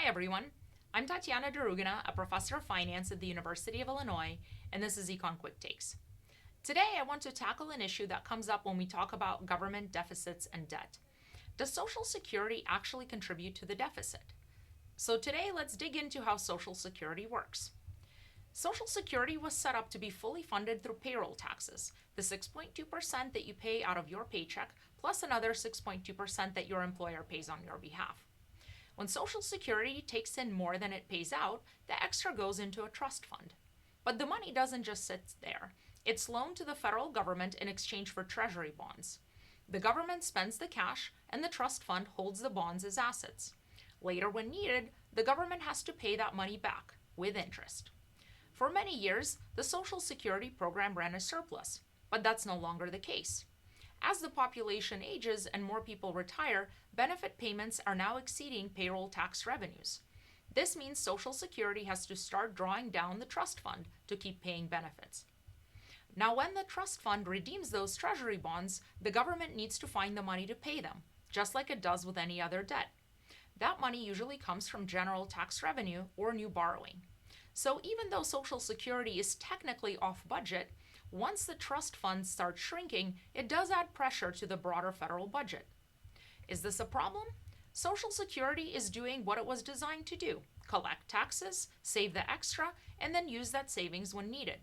Hi everyone, I'm Tatiana Darugina, a professor of finance at the University of Illinois, and this is Econ Quick Takes. Today I want to tackle an issue that comes up when we talk about government deficits and debt. Does Social Security actually contribute to the deficit? So today let's dig into how Social Security works. Social Security was set up to be fully funded through payroll taxes, the 6.2% that you pay out of your paycheck, plus another 6.2% that your employer pays on your behalf. When Social Security takes in more than it pays out, the extra goes into a trust fund. But the money doesn't just sit there. It's loaned to the federal government in exchange for treasury bonds. The government spends the cash, and the trust fund holds the bonds as assets. Later, when needed, the government has to pay that money back, with interest. For many years, the Social Security program ran a surplus, but that's no longer the case. As the population ages and more people retire, benefit payments are now exceeding payroll tax revenues. This means Social Security has to start drawing down the trust fund to keep paying benefits. Now, when the trust fund redeems those treasury bonds, the government needs to find the money to pay them, just like it does with any other debt. That money usually comes from general tax revenue or new borrowing. So even though Social Security is technically off budget, once the trust fund starts shrinking, it does add pressure to the broader federal budget. Is this a problem? Social Security is doing what it was designed to do: collect taxes, save the extra, and then use that savings when needed.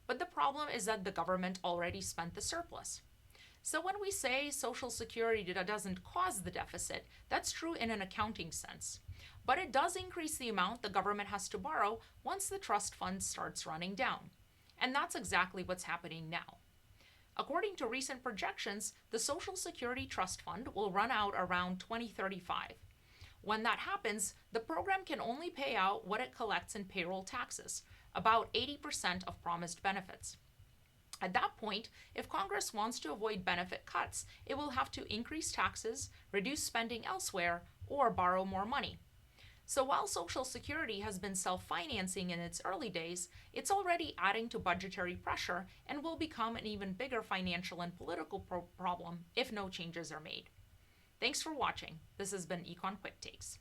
But the problem is that the government already spent the surplus. So when we say Social Security doesn't cause the deficit, that's true in an accounting sense. But it does increase the amount the government has to borrow once the trust fund starts running down. And that's exactly what's happening now. According to recent projections, the Social Security Trust Fund will run out around 2035. When that happens, the program can only pay out what it collects in payroll taxes, about 80% of promised benefits. At that point, if Congress wants to avoid benefit cuts, it will have to increase taxes, reduce spending elsewhere, or borrow more money. So while Social Security has been self-financing in its early days, it's already adding to budgetary pressure and will become an even bigger financial and political problem if no changes are made. Thanks for watching. This has been Econ Quick Takes.